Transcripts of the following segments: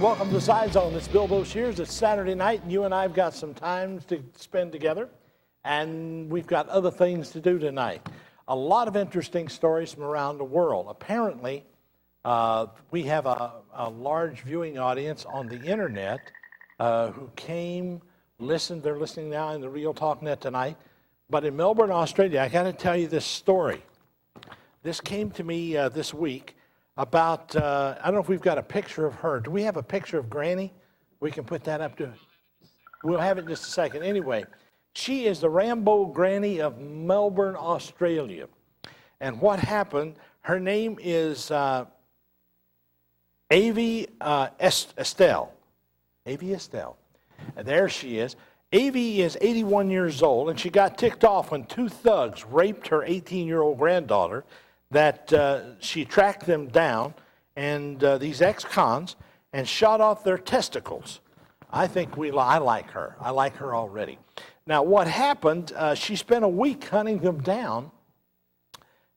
welcome to Scizone. It's Bill Boshears. It's Saturday night, and you and I have got some time to spend together, and we've got other things to do tonight. A lot of interesting stories from around the world. Apparently, we have a large viewing audience on the internet who came, listened. They're listening now in the Real Talk Net tonight. But in Melbourne, Australia, I got to tell you this story. This came to me this week about, I don't know if we've got a picture of her. Do we have a picture of Granny? We can put that up to it. We'll have it in just a second. Anyway, she is the Rambo Granny of Melbourne, Australia. And what happened, her name is Avi Estelle. Avi Estelle. And there she is. Avi is 81 years old, and she got ticked off when two thugs raped her 18-year-old granddaughter. That she tracked them down, and these ex-cons, and shot off their testicles. I like her. I like her already. Now, what happened? She spent a week hunting them down,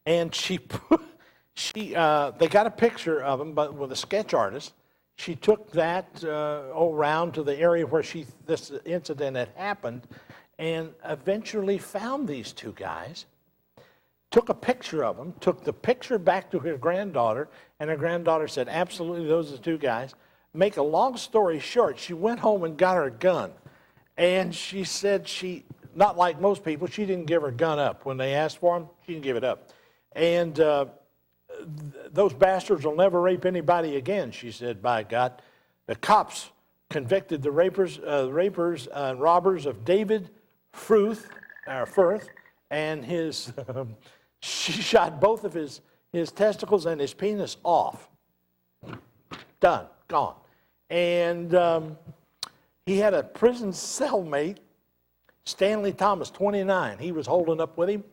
and they got a picture of them, but with a sketch artist. She took that around to the area where this incident had happened, and eventually found these two guys. Took a picture of them, took the picture back to her granddaughter, and her granddaughter said, absolutely, those are the two guys. Make a long story short, she went home and got her gun. And she said not like most people, she didn't give her gun up. When they asked for them, she didn't give it up. And those bastards will never rape anybody again, she said, by God. The cops convicted the rapers and robbers of David Firth, and his... She shot both of his testicles and his penis off. Done, gone. And he had a prison cellmate, Stanley Thomas, 29. He was holding up with him.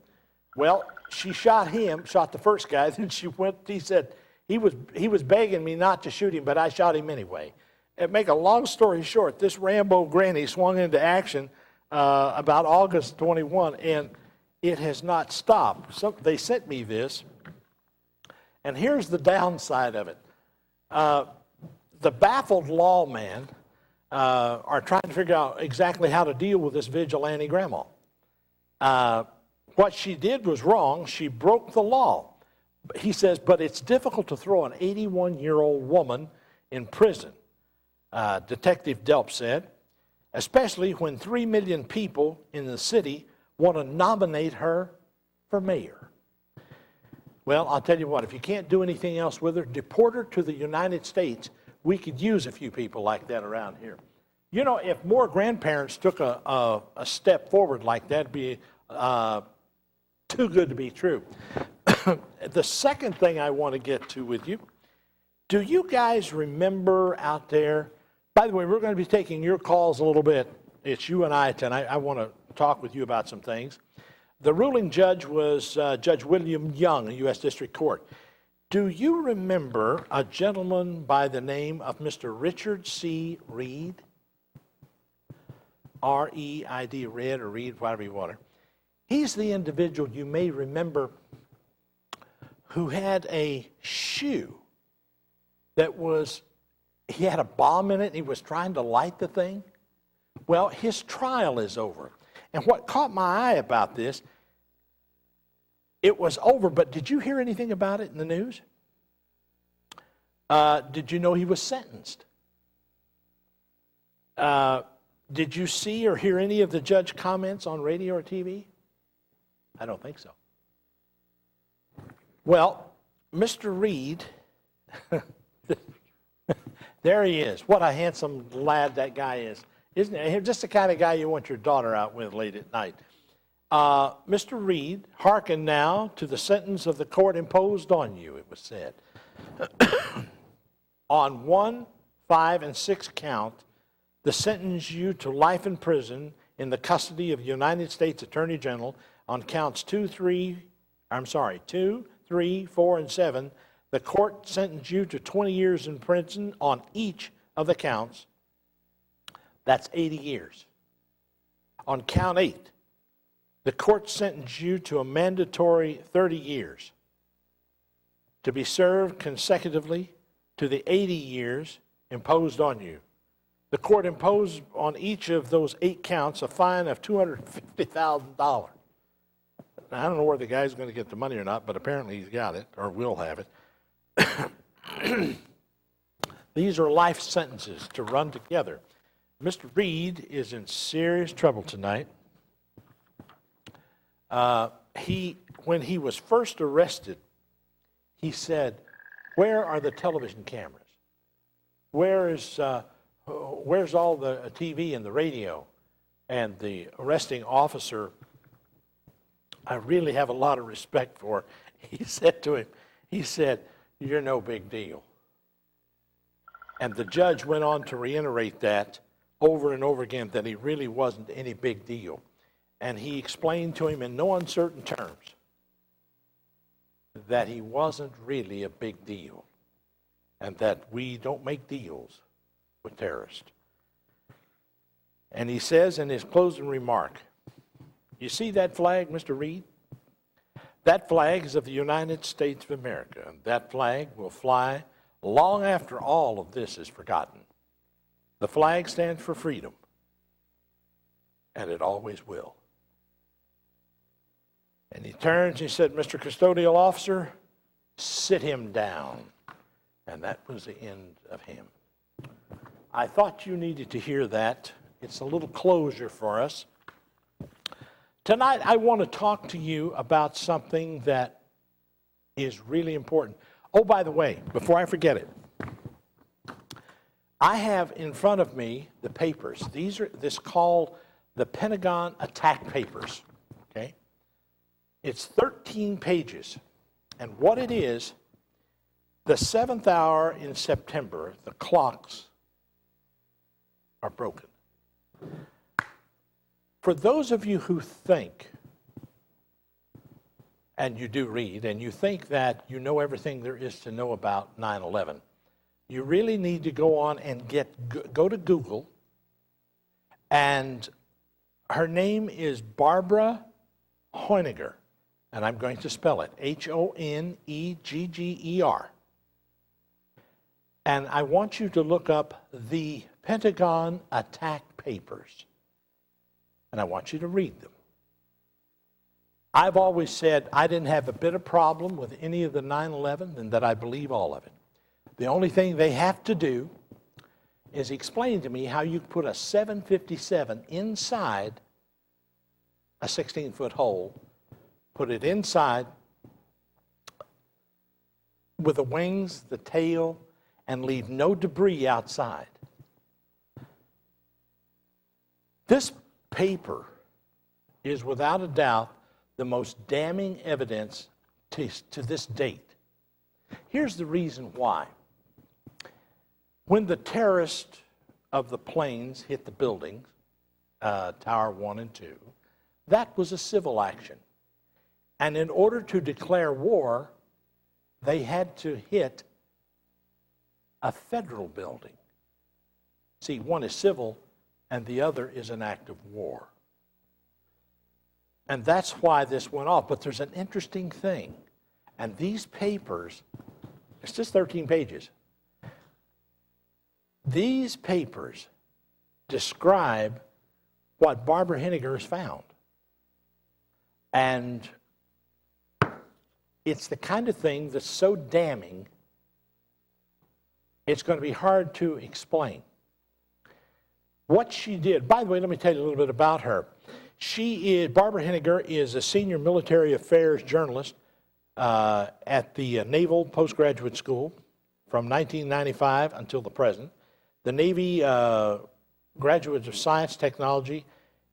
Well, she shot the first guy, then he said, he was begging me not to shoot him, but I shot him anyway. And make a long story short, this Rambo Granny swung into action about August 21, and it has not stopped. So they sent me this, and here's the downside of it. The baffled lawmen are trying to figure out exactly how to deal with this vigilante grandma. What she did was wrong. She broke the law. He says, but it's difficult to throw an 81-year-old woman in prison, Detective Delp said, especially when 3 million people in the city want to nominate her for mayor. Well, I'll tell you what, if you can't do anything else with her, deport her to the United States. We could use a few people like that around here. You know, if more grandparents took a step forward like that, it'd be too good to be true. The second thing I want to get to with you, do you guys remember out there, by the way, we're going to be taking your calls a little bit. It's you and I tonight. I want to talk with you about some things. The ruling judge was Judge William Young, U.S. District Court. Do you remember a gentleman by the name of Mr. Richard C. Reed? R-E-I-D, Red or Reed, whatever you want. He's the individual you may remember who had a shoe that he had a bomb in it, and he was trying to light the thing. Well, his trial is over. And what caught my eye about this, it was over, but did you hear anything about it in the news? Did you know he was sentenced? Did you see or hear any of the judge comments on radio or TV? I don't think so. Well, Mr. Reed, there he is. What a handsome lad that guy is. Isn't it? Just the kind of guy you want your daughter out with late at night. Mr. Reed, hearken now to the sentence of the court imposed on you, it was said. On 1, 5, and 6 count, the sentence you to life in prison in the custody of the United States Attorney General on counts 2, 3, 4, and 7. The court sentenced you to 20 years in prison on each of the counts. That's 80 years. On count 8, the court sentenced you to a mandatory 30 years to be served consecutively to the 80 years imposed on you. The court imposed on each of those 8 counts a fine of $250,000. I don't know where the guy's going to get the money or not, but apparently he's got it, or will have it. These are life sentences to run together. Mr. Reed is in serious trouble tonight. When he was first arrested, he said, "Where are the television cameras? Where's all the TV and the radio?" And the arresting officer, I really have a lot of respect for, he said to him, "You're no big deal." And the judge went on to reiterate that over and over again, that he really wasn't any big deal. And he explained to him in no uncertain terms that he wasn't really a big deal and that we don't make deals with terrorists. And he says in his closing remark, "You see that flag, Mr. Reed? That flag is of the United States of America, and that flag will fly long after all of this is forgotten. The flag stands for freedom, and it always will." And he turns, he said, "Mr. Custodial Officer, sit him down." And that was the end of him. I thought you needed to hear that. It's a little closure for us. Tonight, I want to talk to you about something that is really important. Oh, by the way, before I forget it, I have in front of me the papers. This is called the Pentagon Attack Papers. Okay? It's 13 pages. And what it is, the 7th hour in September, the clocks are broken. For those of you who think, and you do read, and you think that you know everything there is to know about 9/11, you really need to go on and go to Google, and her name is Barbara Honegger, and I'm going to spell it, Honegger. And I want you to look up the Pentagon Attack Papers, and I want you to read them. I've always said I didn't have a bit of problem with any of the 9/11 and that I believe all of it. The only thing they have to do is explain to me how you put a 757 inside a 16-foot hole, put it inside with the wings, the tail, and leave no debris outside. This paper is without a doubt the most damning evidence to this date. Here's the reason why. When the terrorists of the planes hit the buildings, Tower 1 and 2, that was a civil action. And in order to declare war, they had to hit a federal building. See, one is civil and the other is an act of war. And that's why this went off. But there's an interesting thing. And these papers, it's just 13 pages. These papers describe what Barbara Honegger has found. And it's the kind of thing that's so damning, it's going to be hard to explain. What she did, by the way, let me tell you a little bit about her. Barbara Honegger is a senior military affairs journalist at the Naval Postgraduate School from 1995 until the present. The Navy Graduate of Science, Technology,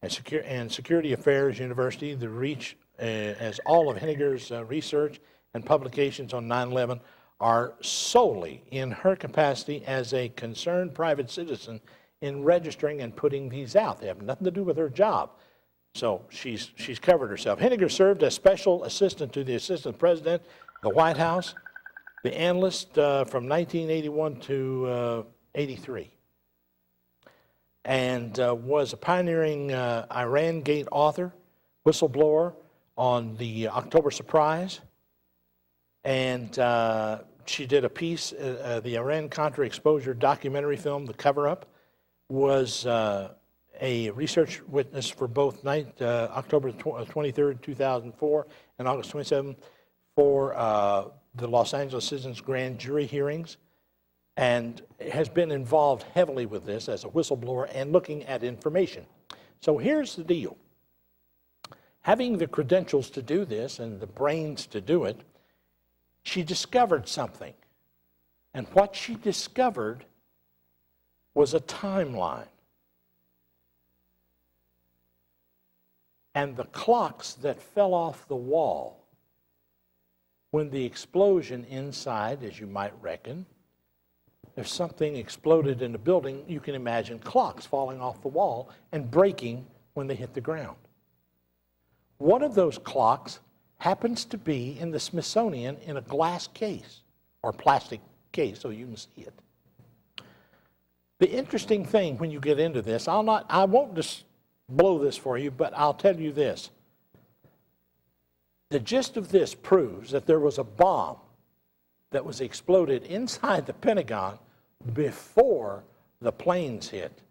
and Security Affairs University, the reach as all of Honegger's research and publications on 9/11 are solely in her capacity as a concerned private citizen in registering and putting these out. They have nothing to do with her job. So she's covered herself. Honegger served as special assistant to the assistant president, the White House, the analyst from 1981 to 83, and was a pioneering Iran Gate author, whistleblower on the October surprise, and she did a piece, the Iran-Contra exposure documentary film, The Cover-Up, was a research witness for both October 23rd, 2004 and August 27th for the Los Angeles Citizens grand jury hearings, and has been involved heavily with this as a whistleblower and looking at information. So here's the deal. Having the credentials to do this and the brains to do it, she discovered something. And what she discovered was a timeline. And the clocks that fell off the wall when the explosion inside, as you might reckon, if something exploded in the building, you can imagine clocks falling off the wall and breaking when they hit the ground. One of those clocks happens to be in the Smithsonian in a glass case or plastic case so you can see it. The interesting thing when you get into this, I won't just blow this for you, but I'll tell you this. The gist of this proves that there was a bomb that was exploded inside the Pentagon before the planes hit,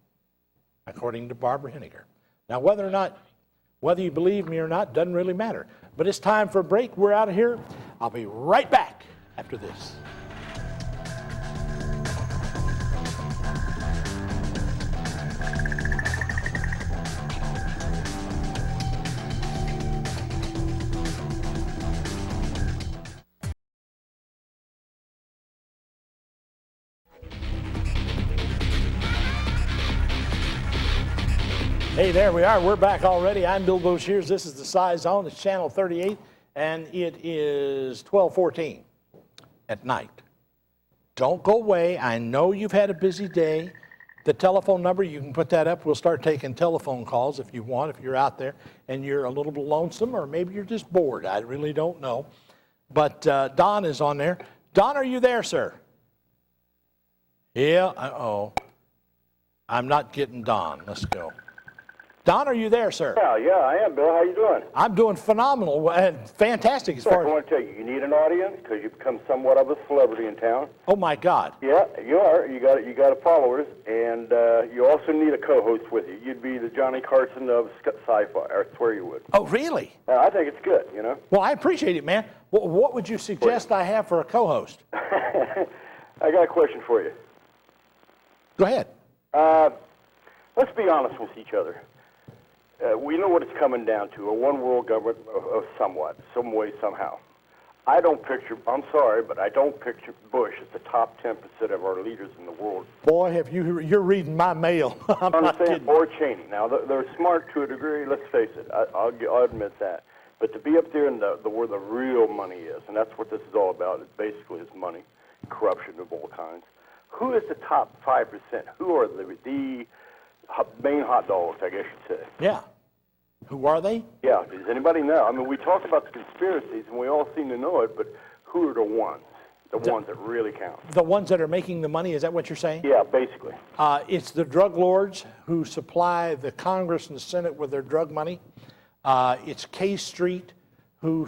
according to Barbara Henniger. Now, whether you believe me or not, doesn't really matter. But it's time for a break. We're out of here. I'll be right back after this. Hey, there we are. We're back already. I'm Bill Boshears. This is the Scizone. It's channel 38, and it is 12:14 at night. Don't go away. I know you've had a busy day. The telephone number, you can put that up. We'll start taking telephone calls if you want, if you're out there and you're a little bit lonesome, or maybe you're just bored. I really don't know. But Don is on there. Don, are you there, sir? Yeah, uh-oh. I'm not getting Don. Let's go. Don, are you there, sir? Yeah, I am, Bill. How you doing? I'm doing phenomenal and fantastic as far as... I want to tell you, you need an audience because you've become somewhat of a celebrity in town. Oh, my God. Yeah, you are. You got followers, and you also need a co-host with you. You'd be the Johnny Carson of sci-fi. I swear you would. Oh, really? I think it's good, you know. Well, I appreciate it, man. What would you suggest I have for a co-host? I got a question for you. Go ahead. Let's be honest with each other. We know what it's coming down to, a one-world government of somewhat, some way, somehow. I'm sorry, but I don't picture Bush as the top 10% of our leaders in the world. Boy, you're reading my mail. I'm not kidding. Or Cheney. Now, they're smart to a degree, let's face it. I'll admit that. But to be up there in where the real money is, and that's what this is all about, it basically is money, corruption of all kinds. Who is the top 5%? Who are the main hot dogs, I guess you'd say? Yeah. Who are they? Yeah. Does anybody know? I mean, we talk about the conspiracies, and we all seem to know it, but who are the ones? The ones that really count. The ones that are making the money, is that what you're saying? Yeah, basically. It's the drug lords who supply the Congress and the Senate with their drug money. It's K Street who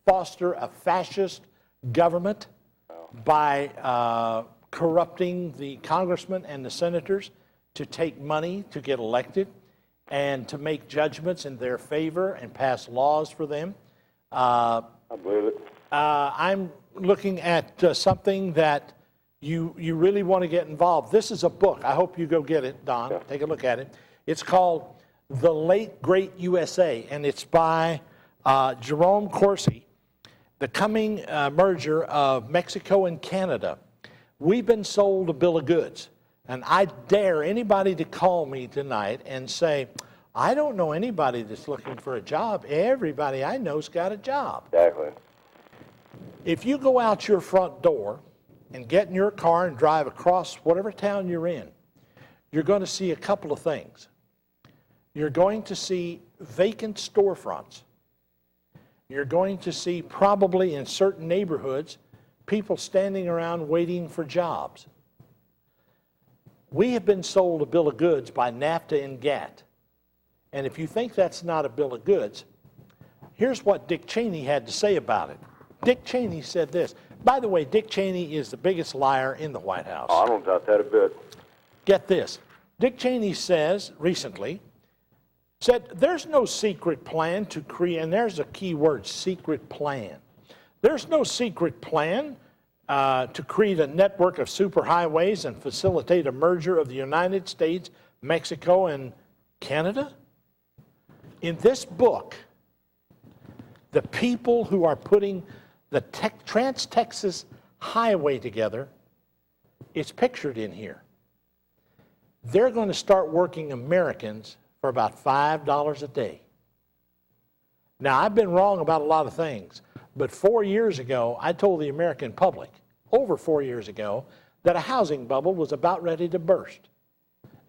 foster a fascist government by corrupting the congressmen and the senators to take money to get elected and to make judgments in their favor and pass laws for them. I believe it. I'm looking at something that you really want to get involved. This is a book. I hope you go get it, Don. Yeah. Take a look at it. It's called The Late Great USA, and it's by Jerome Corsi, The Coming Merger of Mexico and Canada. We've been sold a bill of goods. And I dare anybody to call me tonight and say, I don't know anybody that's looking for a job. Everybody I know's got a job. Exactly. If you go out your front door and get in your car and drive across whatever town you're in, you're going to see a couple of things. You're going to see vacant storefronts. You're going to see, probably in certain neighborhoods, people standing around waiting for jobs. We have been sold a bill of goods by NAFTA and GATT. And if you think that's not a bill of goods, here's what Dick Cheney had to say about it. Dick Cheney said this: By the way, Dick Cheney is the biggest liar in the White House. Oh, I don't doubt that a bit. Get this. Dick Cheney said, there's no secret plan to create, and there's a key word, secret plan. There's no secret plan to create a network of superhighways and facilitate a merger of the United States, Mexico, and Canada. In this book, the people who are putting the Trans-Texas Highway together, it's pictured in here. They're going to start working Americans for about $5 a day. Now, I've been wrong about a lot of things, but 4 years ago, I told the American public, over 4 years ago, that a housing bubble was about ready to burst.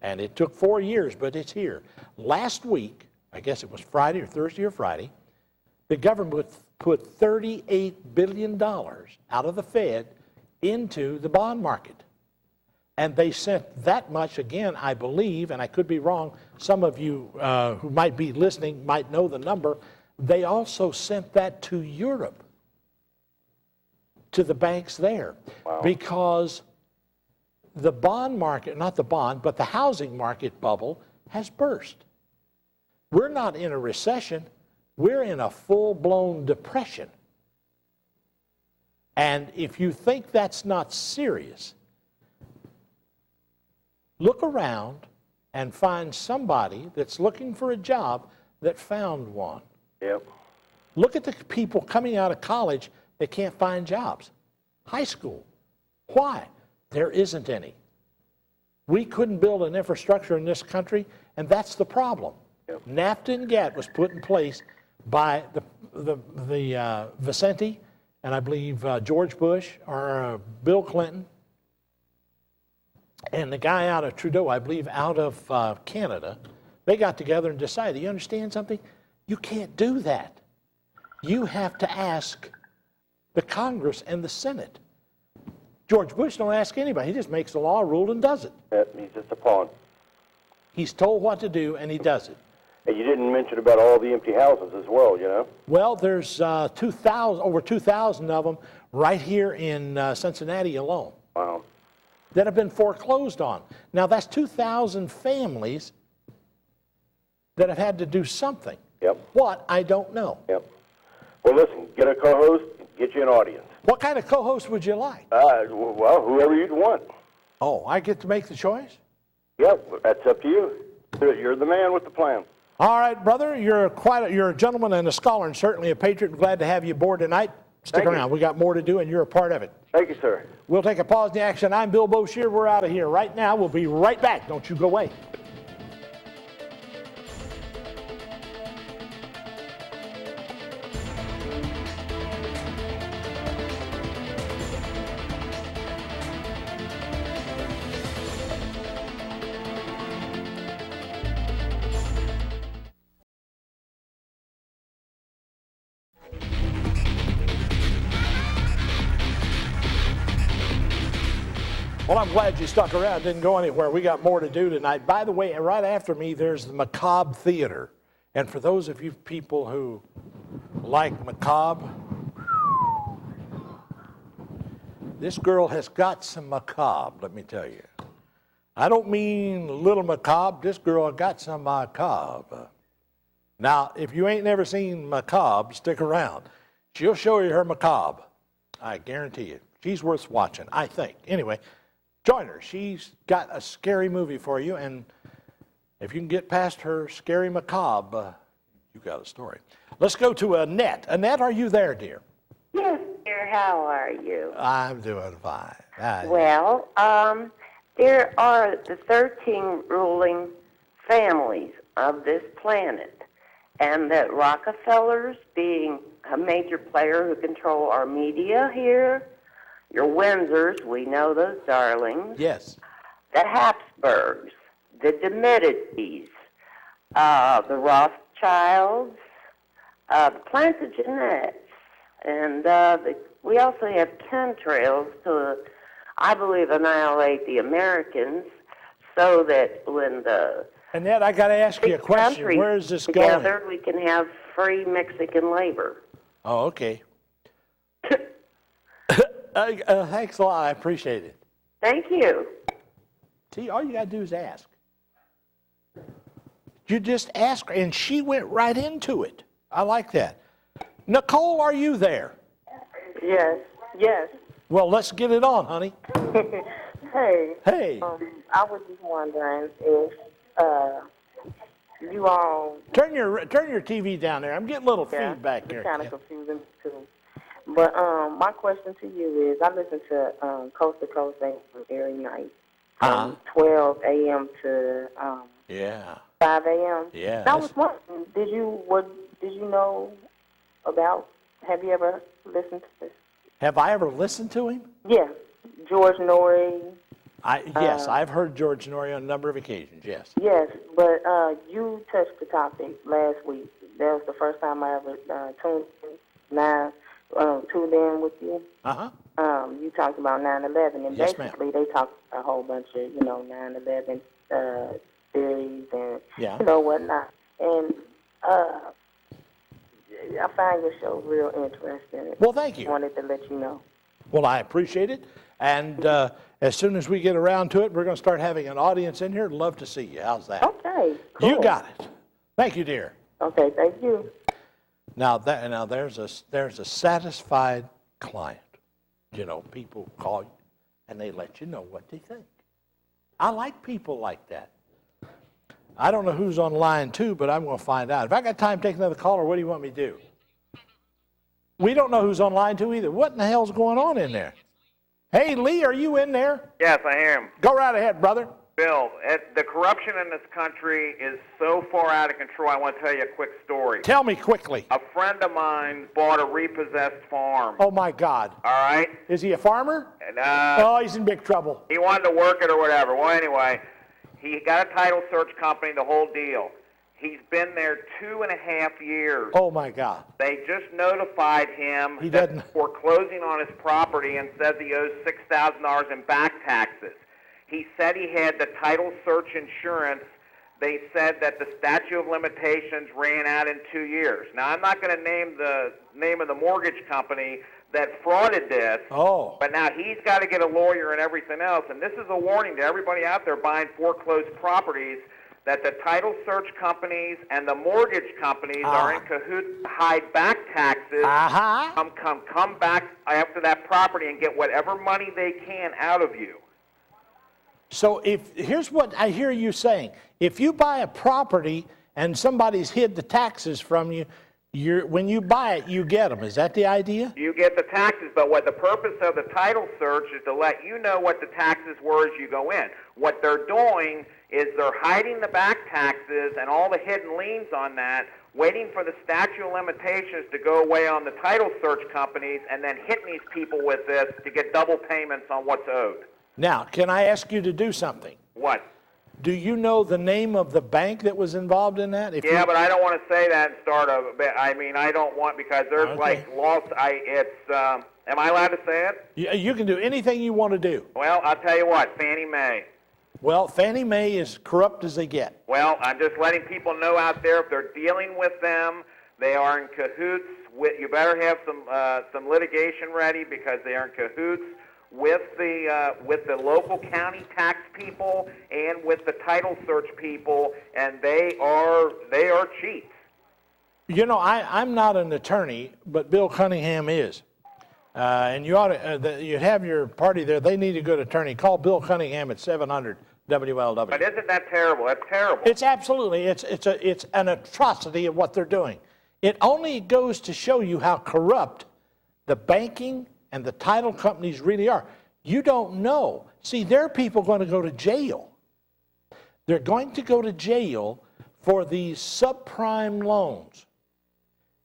And it took 4 years, but it's here. Last week, I guess it was Friday or Thursday or Friday, the government put $38 billion out of the Fed into the bond market. And they sent that much, again, I believe, and I could be wrong, some of you who might be listening might know the number, they also sent that to Europe, to the banks there. Wow. Because the bond market, not the bond, but the housing market bubble has burst. We're not in a recession, we're in a full-blown depression. And if you think that's not serious, look around and find somebody that's looking for a job that found one. Yep. Look at the people coming out of college that can't find jobs. High school. Why? There isn't any. We couldn't build an infrastructure in this country, and that's the problem. Yep. NAFTA and GATT was put in place by the Vicente and I believe George Bush or Bill Clinton and the guy out of Trudeau, I believe out of Canada. They got together and decided, you understand something? You can't do that. You have to ask the Congress and the Senate. George Bush don't ask anybody. He just makes the law, rule, and does it. He's just a pawn. He's told what to do, and he does it. And you didn't mention about all the empty houses as well, you know? Well, there's over 2,000 of them right here in Cincinnati alone. Wow. That have been foreclosed on. Now, that's 2,000 families that have had to do something. Yep. What? I don't know. Yep. Well, listen, get a co-host, get you an audience. What kind of co-host would you like? Well, whoever you'd want. Oh, I get to make the choice? Yep, that's up to you. You're the man with the plan. All right, brother, you're a gentleman and a scholar and certainly a patriot. I'm glad to have you aboard tonight. Stick around. We got more to do, and you're a part of it. Thank you, sir. We'll take a pause in the action. I'm Bill Boshier. We're out of here right now. We'll be right back. Don't you go away. Well, I'm glad you stuck around, didn't go anywhere. We got more to do tonight. By the way, right after me, there's the Macabre Theater. And for those of you people who like macabre, this girl has got some macabre, let me tell you. I don't mean little macabre. This girl got some macabre. Now, if you ain't never seen macabre, stick around. She'll show you her macabre. I guarantee you. She's worth watching, I think. Anyway, join her. She's got a scary movie for you, and if you can get past her scary macabre, you got a story. Let's go to Annette. Annette, are you there, dear? Yes, dear. How are you? I'm doing fine. Well, there are the 13 ruling families of this planet, and that Rockefellers being a major player who control our media here, your Windsors, we know those darlings. Yes. The Habsburgs, the de Medicis, the Rothschilds, the Plantagenets, and we also have chemtrails to, I believe, annihilate the Americans so that when the Annette, I got to ask you a question. Where is this going? Together, we can have free Mexican labor. Oh, okay. Thanks a lot. I appreciate it. Thank you. See, all you got to do is ask. You just ask her, and she went right into it. I like that. Nicole, are you there? Yes, yes. Well, let's get it on, honey. Hey. Hey. I was just wondering if you all. Turn your TV down there. I'm getting a little feedback here. It's kind of confusing too. But my question to you is, I listen to Coast to Coast every night from 12 a.m. to 5 a.m. Yeah. And I was wondering, did you know about? Have you ever listened to this? Have I ever listened to him? Yeah, George Norrie. Yes, I've heard George Norrie on a number of occasions, yes. Yes, but you touched the topic last week. That was the first time I ever tuned in with you. You talked about 9/11, and yes, basically they talked a whole bunch of 9/11 theories and whatnot. And I find your show real interesting. Well, thank you. I wanted to let you know. Well, I appreciate it. And as soon as we get around to it, we're going to start having an audience in here. I'd love to see you. How's that? Okay, cool. You got it. Thank you, dear. Okay, thank you. Now there's a satisfied client. People call you and they let you know what they think. I like people like that. I don't know who's on line 2, but I'm going to find out. If I got time to take another caller, what do you want me to do? We don't know who's on line 2 either. What in the hell's going on in there? Hey, Lee, are you in there? Yes, I am. Go right ahead, brother. Bill, the corruption in this country is so far out of control, I want to tell you a quick story. Tell me quickly. A friend of mine bought a repossessed farm. Oh, my God. All right? Is he a farmer? And, oh, he's in big trouble. He wanted to work it or whatever. Well, anyway, he got a title search company, the whole deal. He's been there 2.5 years. Oh, my God. They just notified him that foreclosing on his property and says he owes $6,000 in back taxes. He said he had the title search insurance. They said that the statute of limitations ran out in 2 years. Now, I'm not going to name the name of the mortgage company that frauded this. Oh. But now he's got to get a lawyer and everything else. And this is a warning to everybody out there buying foreclosed properties that the title search companies and the mortgage companies are in cahoots to hide back taxes. Come back after that property and get whatever money they can out of you. So here's what I hear you saying. If you buy a property and somebody's hid the taxes from you, when you buy it, you get them. Is that the idea? You get the taxes, but what the purpose of the title search is to let you know what the taxes were as you go in. What they're doing is they're hiding the back taxes and all the hidden liens on that, waiting for the statute of limitations to go away on the title search companies, and then hitting these people with this to get double payments on what's owed. Now, can I ask you to do something? What? Do you know the name of the bank that was involved in that? But I don't want to say that and start I don't want, because there's laws. Am I allowed to say it? You can do anything you want to do. Well, I'll tell you what, Fannie Mae. Well, Fannie Mae is corrupt as they get. Well, I'm just letting people know out there, if they're dealing with them, they are in cahoots with, you better have some litigation ready, because they are in cahoots with the local county tax people and with the title search people, and they are cheats. I'm not an attorney, but Bill Cunningham is. And you ought to, you have your party there. They need a good attorney. Call Bill Cunningham at 700 WLW. But isn't that terrible? That's terrible. It's absolutely. It's an atrocity of what they're doing. It only goes to show you how corrupt the banking and the title companies really are. You don't know. See, there are people going to go to jail. They're going to go to jail for these subprime loans.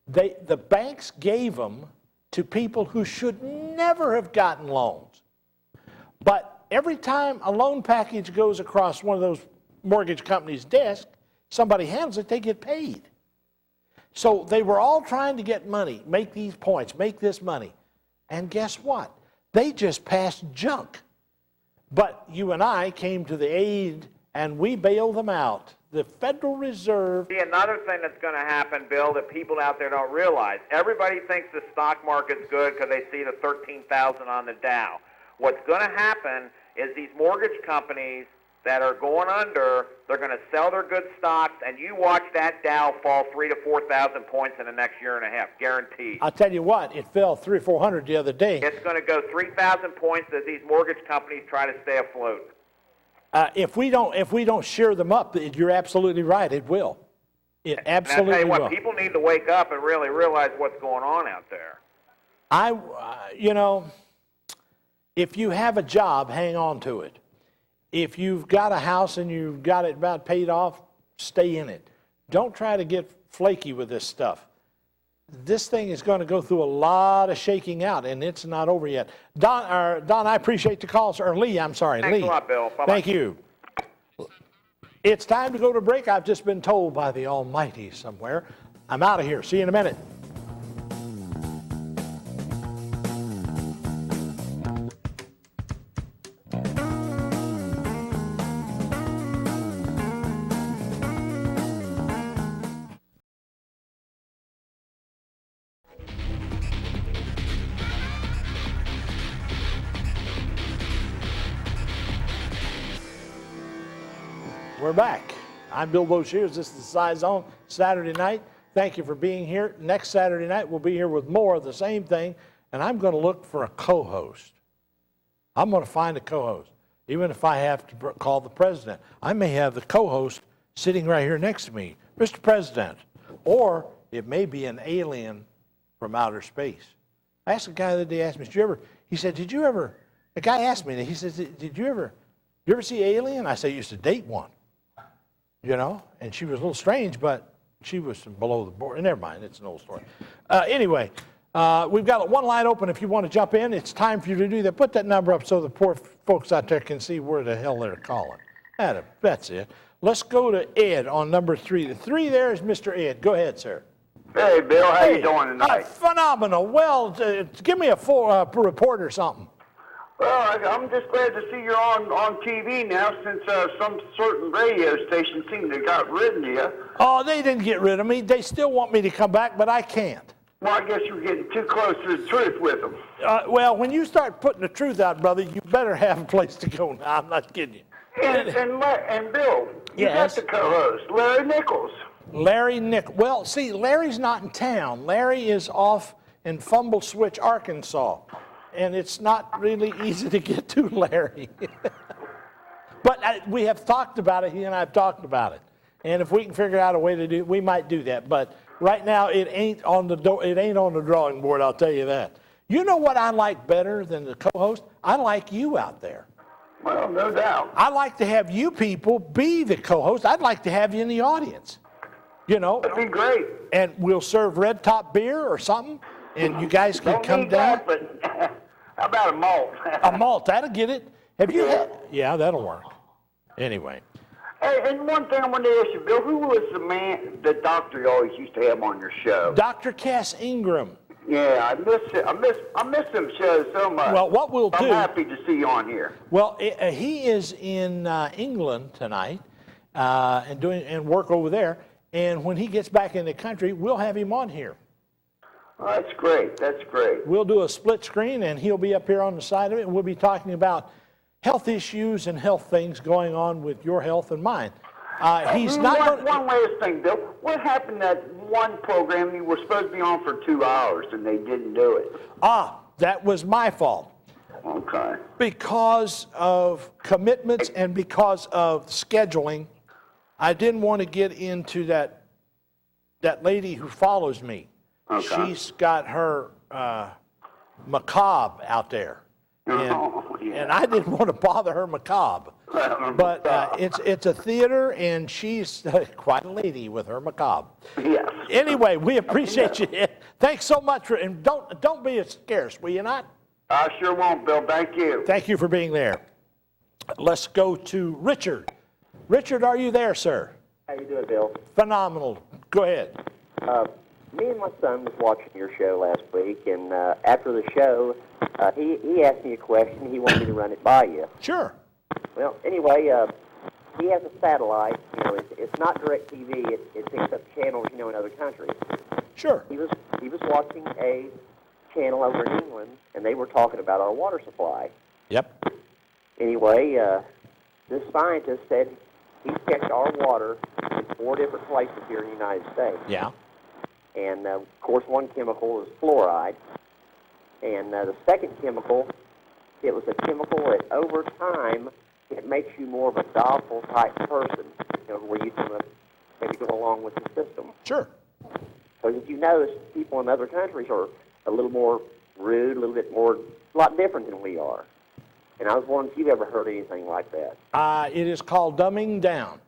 The banks gave them to people who should never have gotten loans. But every time a loan package goes across one of those mortgage companies' desk, somebody handles it, they get paid. So they were all trying to get money, make these points, make this money. And guess what? They just passed junk. But you and I came to the aid, and we bailed them out. the Federal Reserve. See, another thing that's going to happen, Bill, that people out there don't realize. Everybody thinks the stock market's good because they see the 13,000 on the Dow. What's going to happen is these mortgage companies that are going under, they're going to sell their good stocks, and you watch that Dow fall 3,000 to 4,000 points in the next year and a half, guaranteed. I'll tell you what, it fell 300 or 400 the other day. It's going to go 3,000 points as these mortgage companies try to stay afloat. If we don't shear them up, you're absolutely right. It will. It absolutely will. And I'll tell you what, people need to wake up and really realize what's going on out there. If you have a job, hang on to it. If you've got a house and you've got it about paid off, stay in it. Don't try to get flaky with this stuff. This thing is going to go through a lot of shaking out, and it's not over yet. Don, I appreciate the call, sir. Or Lee, I'm sorry. Thanks Lee. a lot, Bill. Bye-bye. Thank you. It's time to go to break. I've just been told by the Almighty somewhere. I'm out of here. See you in a minute. We're back. I'm Bill Boshears. This is the Scizone Saturday night. Thank you for being here. Next Saturday night, we'll be here with more of the same thing, and I'm going to look for a co-host. I'm going to find a co-host, even if I have to call the president. I may have the co-host sitting right here next to me, Mr. President, or it may be an alien from outer space. I asked a guy the other day, asked me, he said, the guy asked me, he says, did you ever see Alien? I said, I used to date one. And she was a little strange, but she was below the board. Never mind, it's an old story. Anyway, we've got one line open if you want to jump in. It's time for you to do that. Put that number up so the poor folks out there can see where the hell they're calling. That's it. Let's go to Ed on number 3. The 3 there is Mr. Ed. Go ahead, sir. Hey, Bill. How you doing tonight? Phenomenal. Well, give me a full report or something. Well, I'm just glad to see you're on TV now since some certain radio station seemed to have got rid of you. Oh, they didn't get rid of me. They still want me to come back, but I can't. Well, I guess you're getting too close to the truth with them. Well, when you start putting the truth out, brother, you better have a place to go now. I'm not kidding you. And Bill, you yes. got the co-host, Larry Nichols. Well, see, Larry's not in town. Larry is off in Fumble Switch, Arkansas. And it's not really easy to get to Larry. But we have talked about it. He and I have talked about it. And if we can figure out a way to do it, we might do that. But right now, it ain't on the drawing board, I'll tell you that. You know what I like better than the co-host? I like you out there. Well, no doubt. I like to have you people be the co-host. I'd like to have you in the audience. That'd be great. And we'll serve Red Top beer or something. And you guys can come down. That, but how about a malt? A malt, that'll get it. Have you had? Yeah, that'll work. Anyway. Hey, and one thing I wanted to ask you, Bill, who was the doctor you always used to have on your show? Dr. Cass Ingram. Yeah, I miss them shows so much. Well, what we'll do. I'm happy to see you on here. Well, he is in England tonight and work over there. And when he gets back in the country, we'll have him on here. Oh, that's great. That's great. We'll do a split screen, and he'll be up here on the side of it, and we'll be talking about health issues and health things going on with your health and mine. He's not one last thing, Bill. What happened that one program you were supposed to be on for 2 hours and they didn't do it? That was my fault. Okay. Because of commitments and because of scheduling, I didn't want to get into that lady who follows me. Okay. She's got her macabre out there. And I didn't want to bother her macabre. But it's a theater, and she's quite a lady with her macabre. Yes. Anyway, we appreciate you. Thanks so much. And don't be scarce, will you not? I sure won't, Bill. Thank you. Thank you for being there. Let's go to Richard. Richard, are you there, sir? How you doing, Bill? Phenomenal. Go ahead. Me and my son was watching your show last week, and after the show, he asked me a question. He wanted me to run it by you. Sure. Well, anyway, he has a satellite. You know, it's not direct TV. It picks up channels, you know, in other countries. Sure. He was watching a channel over in England, and they were talking about our water supply. Yep. Anyway, this scientist said he checked our water in 4 different places here in the United States. Yeah. And, of course, one chemical is fluoride. And the second chemical, it was a chemical that over time, it makes you more of a docile type person, you know, where you can maybe go along with the system. Sure. Because if you notice, people in other countries are a little more rude, a lot different than we are. And I was wondering if you've ever heard anything like that. It is called dumbing down.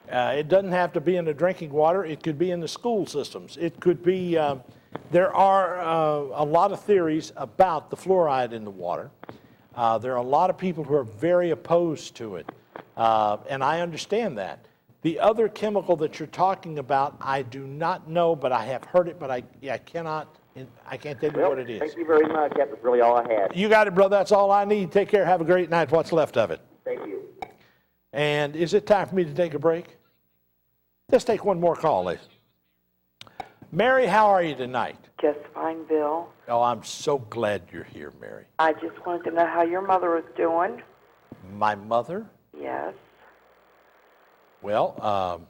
It doesn't have to be in the drinking water. It could be in the school systems. It could be, there are a lot of theories about the fluoride in the water. There are a lot of people who are very opposed to it, and I understand that. The other chemical that you're talking about, I do not know, but I have heard it, but I can't tell you what it is. Thank you very much. That was really all I had. You got it, brother. That's all I need. Take care. Have a great night. What's left of it. Thank you. And is it time for me to take a break? Let's take one more call, Liz. Mary, how are you tonight? Just fine, Bill. Oh, I'm so glad you're here, Mary. I just wanted to know how your mother was doing. My mother? Yes. Well,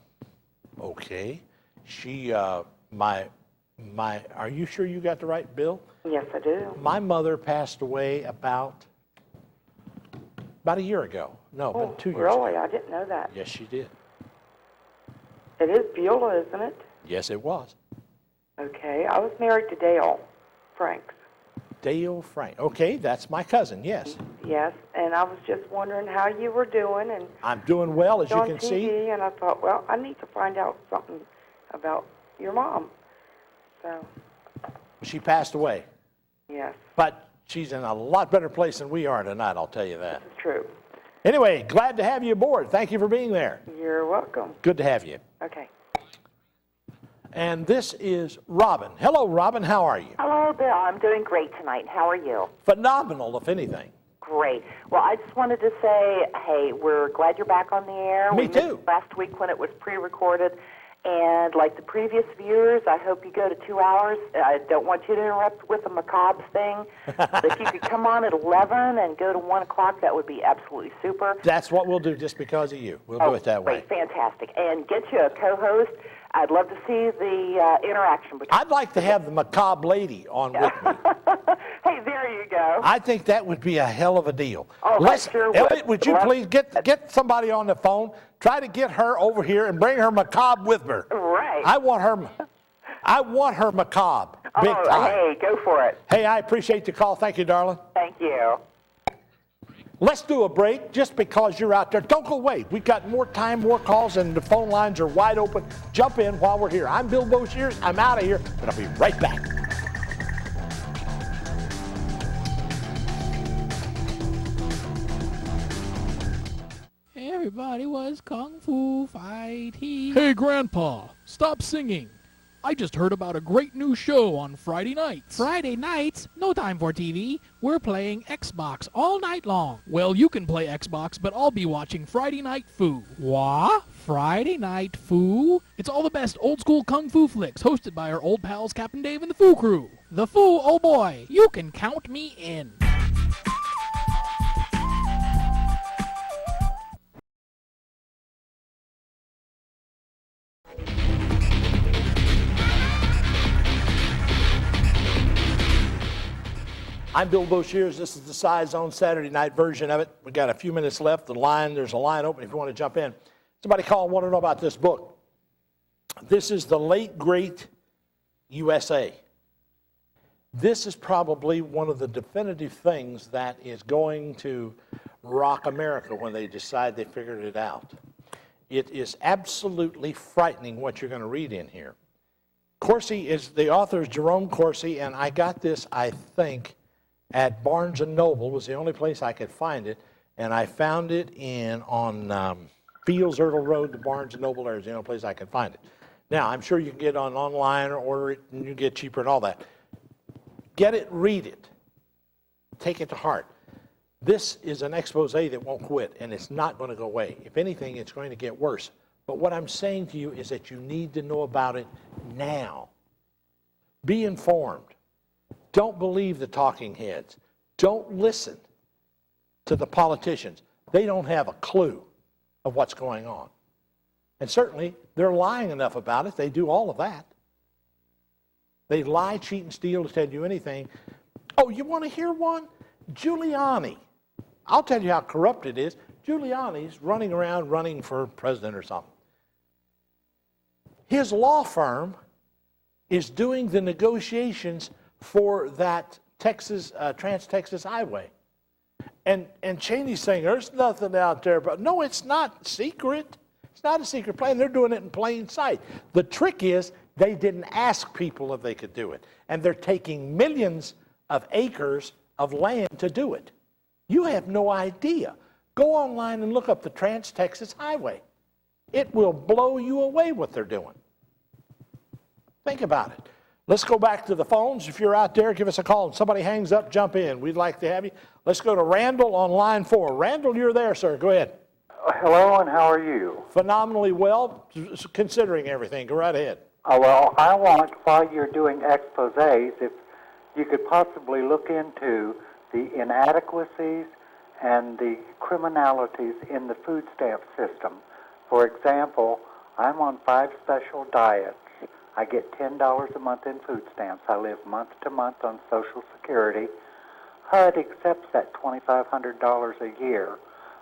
okay. She, are you sure you got the right bill? Yes, I do. My mother passed away about a year ago. No, about 2 years ago. Really? I didn't know that. Yes, she did. It is Beulah, isn't it? Yes, it was. Okay. I was married to Dale Franks. Dale Frank. Okay, that's my cousin, yes. Yes, and I was just wondering how you were doing. And I'm doing well, as you on can TV, see. And I thought, well, I need to find out something about your mom. So. She passed away. Yes. But she's in a lot better place than we are tonight, I'll tell you that. It's true. Anyway, glad to have you aboard. Thank you for being there. You're welcome. Good to have you. Okay. And this is Robin. Hello, Robin. How are you? Hello, Bill. I'm doing great tonight. How are you? Phenomenal, if anything. Great. Well, I just wanted to say, hey, we're glad you're back on the air. Me we too. missed last week when it was pre-recorded. And like the previous viewers, I hope you go to 2 hours. I don't want you to interrupt with a macabre thing. But if you could come on at 11 and go to 1 o'clock, that would be absolutely super. That's what we'll do just because of you. We'll do it that way. Great, fantastic. And get you a co-host. I'd love to see the interaction between. I'd like to have the macabre lady on with me. Hey, there you go. I think that would be a hell of a deal. Oh, I sure would. Elliot, would you please get somebody on the phone? Try to get her over here and bring her macabre with her. Right. I want her macabre. Big time. Hey, go for it. Hey, I appreciate the call. Thank you, darling. Thank you. Let's do a break just because you're out there. Don't go away. We've got more time, more calls, and the phone lines are wide open. Jump in while we're here. I'm Bill Boshiers. I'm out of here, but I'll be right back. Everybody was kung fu fighting. Hey, Grandpa, stop singing. I just heard about a great new show on Friday nights. Friday nights? No time for TV. We're playing Xbox all night long. Well, you can play Xbox, but I'll be watching Friday Night Fu. What? Friday Night Fu? It's all the best old school kung fu flicks hosted by our old pals Captain Dave and the Fu Crew. The Fu, oh boy, you can count me in. I'm Bill Boshiers. This is the Scizone Saturday night version of it. We've got a few minutes left. There's a line open if you want to jump in. Somebody call and want to know about this book. This is The Late Great USA. This is probably one of the definitive things that is going to rock America when they decide they figured it out. It is absolutely frightening what you're going to read in here. The author is Jerome Corsi, and I got this, I think, at Barnes & Noble. Was the only place I could find it, and I found it on Fields Erdel Road, the Barnes & Noble area is the only place I could find it. Now, I'm sure you can get it online or order it, and you get cheaper and all that. Get it, read it. Take it to heart. This is an expose that won't quit, and it's not going to go away. If anything, it's going to get worse. But what I'm saying to you is that you need to know about it now. Be informed. Don't believe the talking heads. Don't listen to the politicians. They don't have a clue of what's going on. And certainly, they're lying enough about it. They do all of that. They lie, cheat, and steal to tell you anything. Oh, you want to hear one? Giuliani. I'll tell you how corrupt it is. Giuliani's running around running for president or something. His law firm is doing the negotiations for that Trans-Texas Highway. And Cheney's saying, there's nothing out there. But no, it's not secret. It's not a secret plan. They're doing it in plain sight. The trick is they didn't ask people if they could do it. And they're taking millions of acres of land to do it. You have no idea. Go online and look up the Trans-Texas Highway. It will blow you away what they're doing. Think about it. Let's go back to the phones. If you're out there, give us a call. If somebody hangs up, jump in. We'd like to have you. Let's go to Randall on line 4. Randall, you're there, sir. Go ahead. Hello, and how are you? Phenomenally well, considering everything. Go right ahead. Well, I want, while you're doing exposés, if you could possibly look into the inadequacies and the criminalities in the food stamp system. For example, I'm on 5 special diets. I get $10 a month in food stamps. I live month to month on Social Security. HUD accepts that $2,500 a year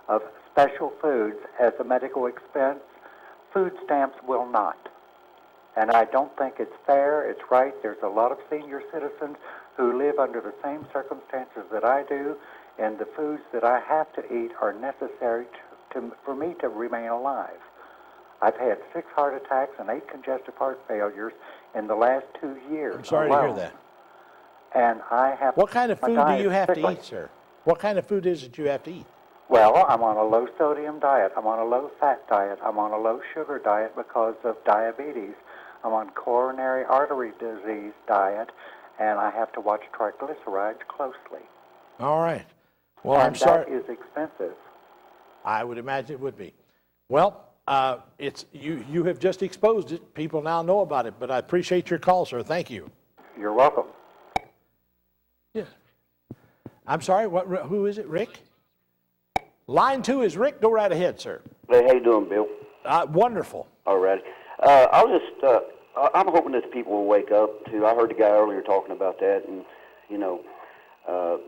of special foods as a medical expense. Food stamps will not. And I don't think it's fair, it's right. There's a lot of senior citizens who live under the same circumstances that I do, and the foods that I have to eat are necessary for me to remain alive. I've had 6 heart attacks and 8 congestive heart failures in the last 2 years. I'm sorry alone. to hear that. And I have. What kind of food do you have to eat, sir? What kind of food is it you have to eat? Well, I'm on a low sodium diet. I'm on a low fat diet. I'm on a low sugar diet because of diabetes. I'm on coronary artery disease diet, and I have to watch triglycerides closely. All right. Well, and I'm sorry. That is expensive. I would imagine it would be. Well, it's you have just exposed it. People now know about it, but I appreciate your call, sir. Thank you. You're welcome. Yeah. I'm sorry, who is it, Rick? Line 2 is Rick. Go right ahead, sir. Hey, how you doing, Bill? Wonderful. All right. I'm hoping that people will wake up, too. I heard the guy earlier talking about that, and, you know,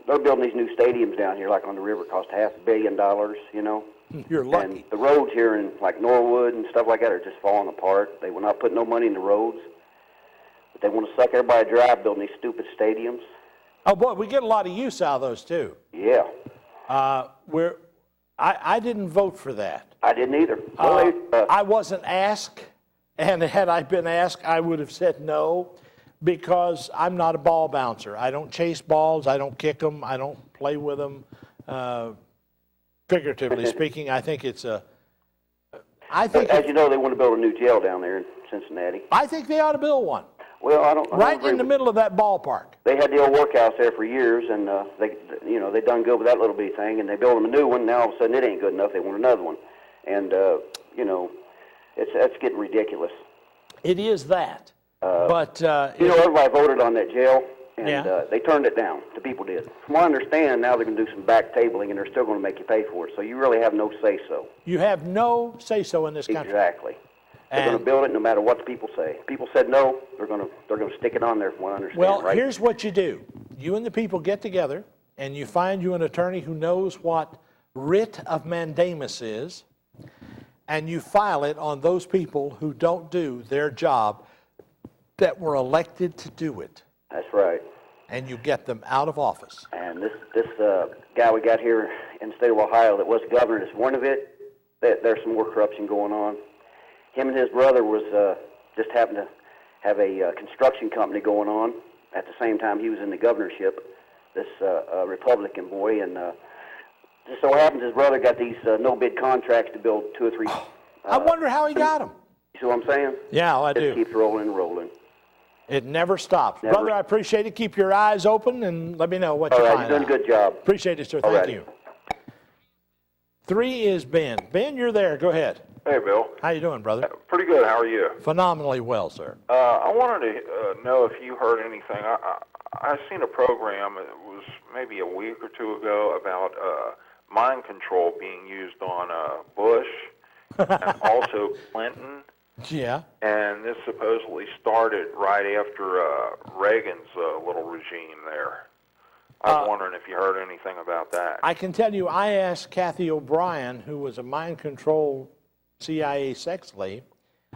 they're building these new stadiums down here, like on the river, cost $500 million, you know. You're lucky. And the roads here in, like, Norwood and stuff like that are just falling apart. They will not put no money in the roads, but they want to suck everybody dry building these stupid stadiums. Oh, boy, we get a lot of use out of those, too. Yeah. I didn't vote for that. I didn't either. I wasn't asked, and had I been asked, I would have said no, because I'm not a ball bouncer. I don't chase balls. I don't kick them. I don't play with them. Figuratively speaking, I think it's a... As you know, they want to build a new jail down there in Cincinnati. I think they ought to build one. Well, I don't right agree in the middle of that ballpark. They had the old workhouse there for years, and they done good with that little bitty thing, and they built them a new one. Now all of a sudden it ain't good enough. They want another one, and that's getting ridiculous. It is that, but everybody voted on that jail, and yeah. They turned it down. The people did. From what I understand, now they're going to do some back tabling, and they're still going to make you pay for it. So you really have no say so. You have no say so in this country. Exactly. They're going to build it no matter what the people say. People said no, they're going to stick it on there from what I understand. Well, right? Here's what you do. You and the people get together, and you find you an attorney who knows what writ of mandamus is, and you file it on those people who don't do their job that were elected to do it. That's right. And you get them out of office. And this guy we got here in the state of Ohio that was governor is one of it. There's some more corruption going on. Him and his brother was just happened to have a construction company going on at the same time he was in the governorship, this Republican boy, and just so happens his brother got these no-bid contracts to build 2 or 3... I wonder how he got them. You see what I'm saying? Yeah, I do. It keeps rolling and rolling. It never stops. Brother, I appreciate it. Keep your eyes open and let me know what you find out. You're doing a good job. Appreciate it, sir. Thank you. 3 is Ben. Ben, you're there. Go ahead. Hey, Bill. How you doing, brother? Pretty good. How are you? Phenomenally well, sir. I wanted to know if you heard anything. I seen a program, it was maybe a week or two ago, about mind control being used on Bush and also Clinton. Yeah. And this supposedly started right after Reagan's little regime there. I was wondering if you heard anything about that. I can tell you, I asked Kathy O'Brien, who was a mind control CIA sex slave,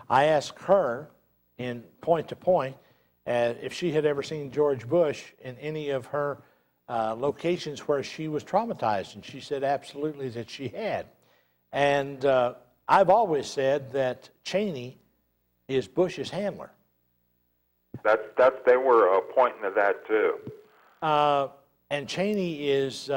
I asked her in point to point if she had ever seen George Bush in any of her locations where she was traumatized, and she said absolutely that she had. And I've always said that Cheney is Bush's handler. They were pointing to that too. And Cheney is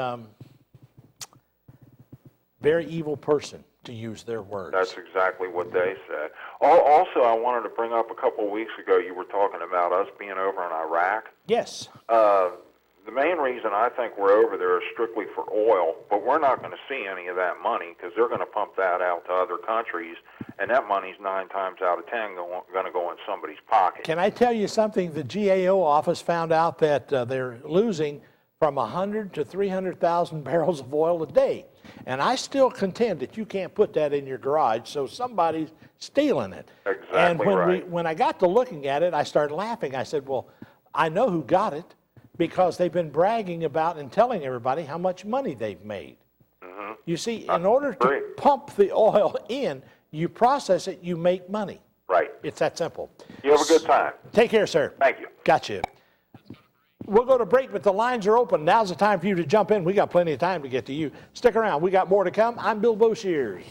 very evil person, to use their words. That's exactly what they said. Also, I wanted to bring up a couple of weeks ago, you were talking about us being over in Iraq. Yes. The main reason I think we're over there is strictly for oil, but we're not going to see any of that money because they're going to pump that out to other countries, and that money's 9 times out of 10 going to go in somebody's pocket. Can I tell you something? The GAO office found out that they're losing from 100 to 300,000 barrels of oil a day. And I still contend that you can't put that in your garage, so somebody's stealing it. Exactly and right. When I got to looking at it, I started laughing. I said, well, I know who got it because they've been bragging about and telling everybody how much money they've made. Mm-hmm. You see, in order to pump the oil in, you process it, you make money. Right. It's that simple. You have a good time. Take care, sir. Thank you. Gotcha. We'll go to break, but the lines are open. Now's the time for you to jump in. We got plenty of time to get to you. Stick around. We got more to come. I'm Bill Boshiers.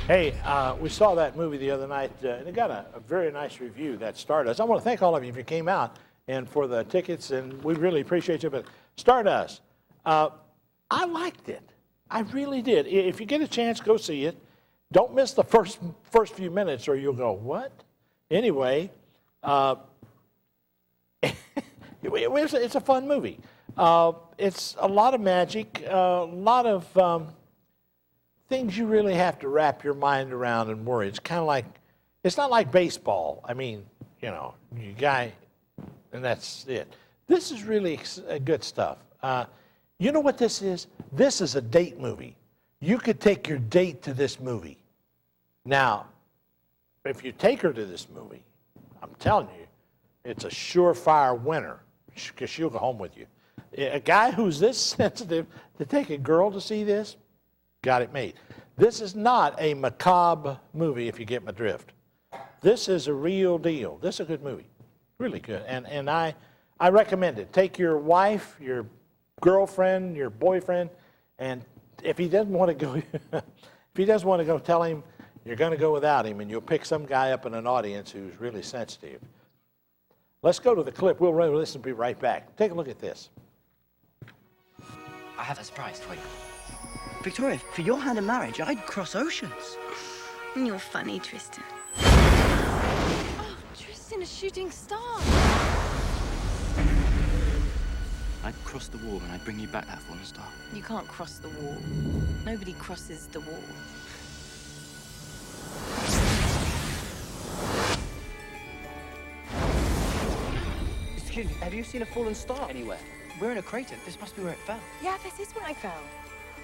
Hey, we saw that movie the other night, and it got a very nice review, that Stardust. I want to thank all of you if you came out and for the tickets, and we really appreciate you. But Stardust, I liked it. I really did. If you get a chance, go see it. Don't miss the first few minutes, or you'll go, what? Anyway, it's a fun movie. It's a lot of magic, a lot of things you really have to wrap your mind around and worry. It's kind of like, it's not like baseball. I mean, you know, you guy, and that's it. This is really good stuff. You know what this is? This is a date movie. You could take your date to this movie. Now, if you take her to this movie, I'm telling you, it's a surefire winner because she'll go home with you. A guy who's this sensitive to take a girl to see this, got it made. This is not a macabre movie, if you get my drift. This is a real deal. This is a good movie, really good. And I recommend it. Take your wife, your girlfriend, your boyfriend, and if he doesn't want to go, tell him you're going to go without him, and you'll pick some guy up in an audience who's really sensitive. Let's go to the clip. We'll listen and be right back. Take a look at this. I have a surprise for you. Victoria, for your hand in marriage, I'd cross oceans. You're funny, Tristan. Oh, Tristan, a shooting star. I'd cross the wall and I'd bring you back that fallen star. You can't cross the wall. Nobody crosses the wall. Excuse me, have you seen a fallen star anywhere? We're in a crater. This must be where it fell. Yeah, this is what I found.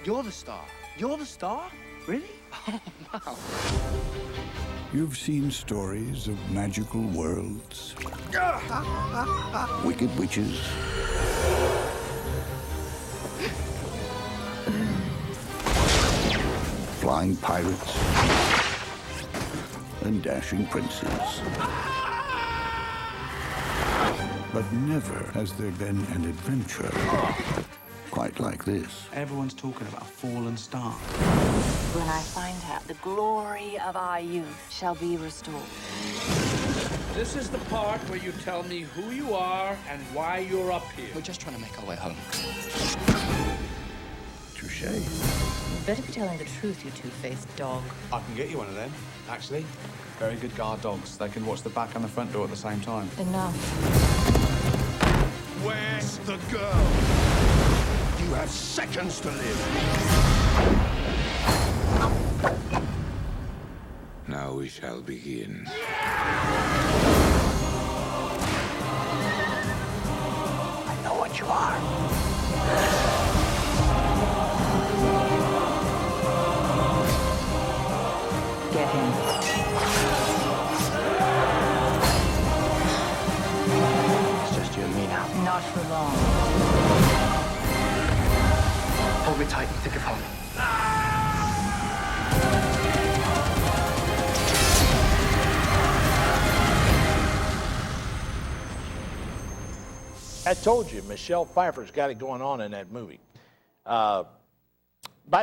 You're the star. You're the star? Really? Oh, wow. You've seen stories of magical worlds, wicked witches, flying pirates, and dashing princes. But never has there been an adventure quite like this. Everyone's talking about a fallen star. When I find her, the glory of our youth shall be restored. This is the part where you tell me who you are and why you're up here. We're just trying to make our way home. Touche. You better be telling the truth, you two-faced dog. I can get you one of them, actually. Very good guard dogs. They can watch the back and the front door at the same time. Enough. Where's the girl? You have seconds to live. Now we shall begin. I know what you are. Get him. It's just you and me now. Not for long. Hold me tight and think of home. I told you, Michelle Pfeiffer's got it going on in that movie. By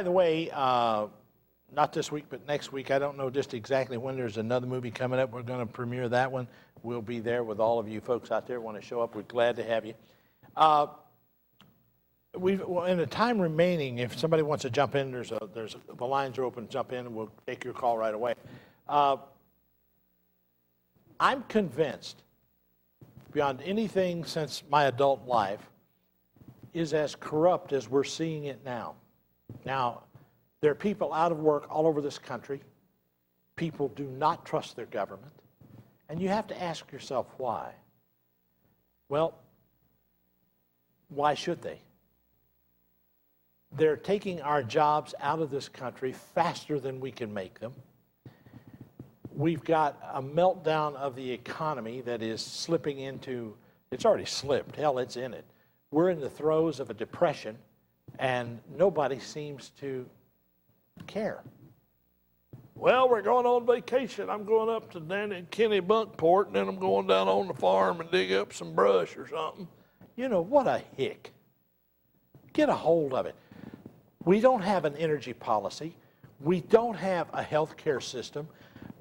the way, not this week, but next week, I don't know just exactly when. There's another movie coming up. We're going to premiere that one. We'll be there with all of you folks out there who want to show up. We're glad to have you. In the time remaining, if somebody wants to jump in, the lines are open. Jump in, and we'll take your call right away. I'm convinced, beyond anything since my adult life, is as corrupt as we're seeing it now. Now, there are people out of work all over this country. People do not trust their government. And you have to ask yourself why. Well, why should they? They're taking our jobs out of this country faster than we can make them. We've got a meltdown of the economy that is slipping into, it's already slipped, hell, it's in it. We're in the throes of a depression, and nobody seems to care. Well, we're going on vacation. I'm going up to Kennebunkport, and then I'm going down on the farm and dig up some brush or something. You know, what a hick. Get a hold of it. We don't have an energy policy. We don't have a health care system.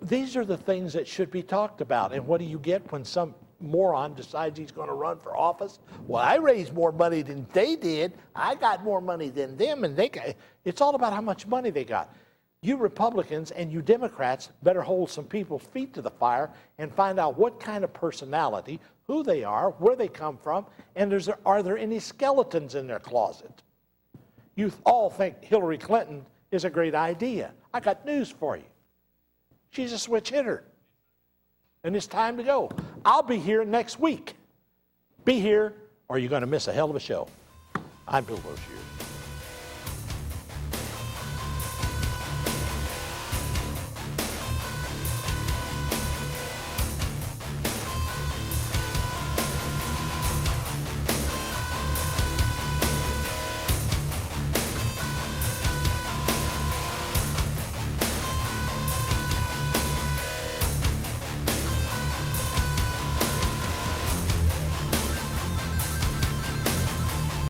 These are the things that should be talked about. And what do you get when some moron decides he's going to run for office? Well, I raised more money than they did. I got more money than them, and they got. It's all about how much money they got. You Republicans and you Democrats better hold some people's feet to the fire and find out what kind of personality, who they are, where they come from, and are there any skeletons in their closet? You all think Hillary Clinton is a great idea. I got news for you. She's a switch hitter. And it's time to go. I'll be here next week. Be here, or you're going to miss a hell of a show. I'm Bill Boshier.